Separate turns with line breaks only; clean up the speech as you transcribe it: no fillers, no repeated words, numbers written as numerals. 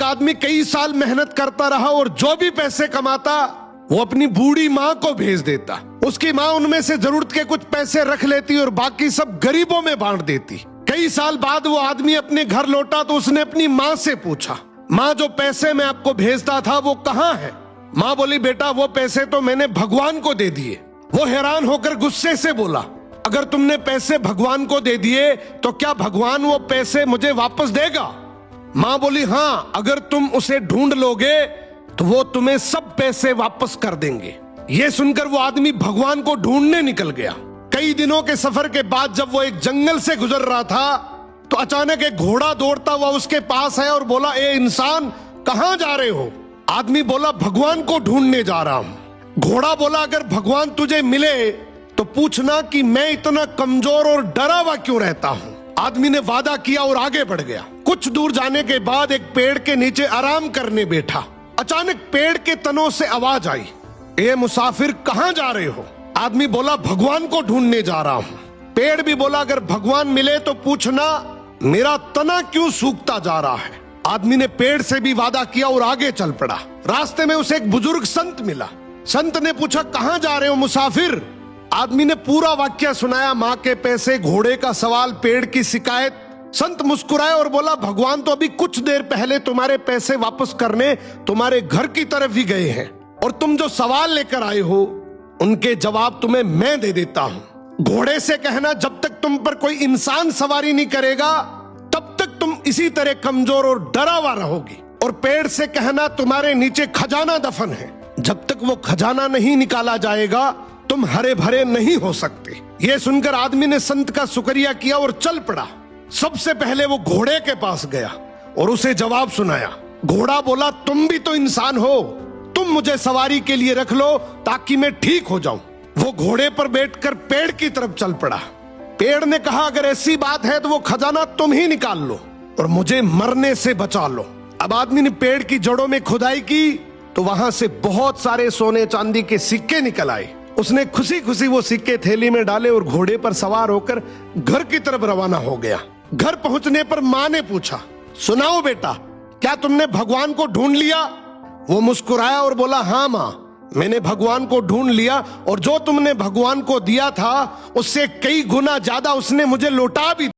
आदमी कई साल मेहनत करता रहा और जो भी पैसे कमाता वो अपनी बूढ़ी माँ को भेज देता। उसकी माँ उनमें से जरूरत के कुछ पैसे रख लेती और बाकी सब गरीबों में बांट देती। कई साल बाद वो आदमी अपने घर लौटा तो उसने अपनी माँ से पूछा, माँ जो पैसे मैं आपको भेजता था वो कहाँ है? माँ बोली, बेटा वो पैसे तो मैंने भगवान को दे दिए। वो हैरान होकर गुस्से से बोला, अगर तुमने पैसे भगवान को दे दिए तो क्या भगवान वो पैसे मुझे वापस देगा? माँ बोली, हाँ, अगर तुम उसे ढूंढ लोगे तो वो तुम्हें सब पैसे वापस कर देंगे। ये सुनकर वो आदमी भगवान को ढूंढने निकल गया। कई दिनों के सफर के बाद जब वो एक जंगल से गुजर रहा था तो अचानक एक घोड़ा दौड़ता हुआ उसके पास है और बोला, ए इंसान, कहां जा रहे हो? आदमी बोला, भगवान को ढूंढने जा रहा हूं। घोड़ा बोला, अगर भगवान तुझे मिले तो पूछना कि मैं इतना कमजोर और डरा हुआ क्यों रहता हूं। आदमी ने वादा किया और आगे बढ़ गया। कुछ दूर जाने के बाद एक पेड़ के नीचे आराम करने बैठा। अचानक पेड़ के तनों से आवाज आई, ए मुसाफिर, कहां जा रहे हो? आदमी बोला, भगवान को ढूंढने जा रहा हूं। पेड़ भी बोला, अगर भगवान मिले तो पूछना मेरा तना क्यों सूखता जा रहा है। आदमी ने पेड़ से भी वादा किया और आगे चल पड़ा। रास्ते में उसे एक बुजुर्ग संत मिला। संत ने पूछा, कहां जा रहे हो मुसाफिर? आदमी ने पूरा वाक्य सुनाया, माँ के पैसे, घोड़े का सवाल, पेड़ की शिकायत। संत मुस्कुराए और बोला, भगवान तो अभी कुछ देर पहले तुम्हारे पैसे वापस करने तुम्हारे घर की तरफ ही गए हैं और तुम जो सवाल लेकर आए हो उनके जवाब तुम्हें मैं दे देता हूं। घोड़े से कहना, जब तक तुम पर कोई इंसान सवारी नहीं करेगा तब तक तुम इसी तरह कमजोर और डरा हुआ रहोगी। और पेड़ से कहना, तुम्हारे नीचे खजाना दफन है, जब तक वो खजाना नहीं निकाला जाएगा तुम हरे भरे नहीं हो सकते। ये सुनकर आदमी ने संत का शुक्रिया किया और चल पड़ा। सबसे पहले वो घोड़े के पास गया और उसे जवाब सुनाया। घोड़ा बोला, तुम भी तो इंसान हो, तुम मुझे सवारी के लिए रख लो ताकि मैं ठीक हो जाऊं। वो घोड़े पर बैठकर पेड़ की तरफ चल पड़ा। पेड़ ने कहा, अगर ऐसी बात है तो वो खजाना तुम ही निकाल लो और मुझे मरने से बचा लो। अब आदमी ने पेड़ की जड़ों में खुदाई की तो वहां से बहुत सारे सोने चांदी के सिक्के निकल आए। उसने खुशी खुशी वो सिक्के थैली में डाले और घोड़े पर सवार होकर घर की तरफ रवाना हो गया। घर पहुंचने पर माँ ने पूछा, सुनाओ बेटा, क्या तुमने भगवान को ढूंढ लिया? वो मुस्कुराया और बोला, हाँ माँ, मैंने भगवान को ढूंढ लिया और जो तुमने भगवान को दिया था उससे कई गुना ज्यादा उसने मुझे लौटा भी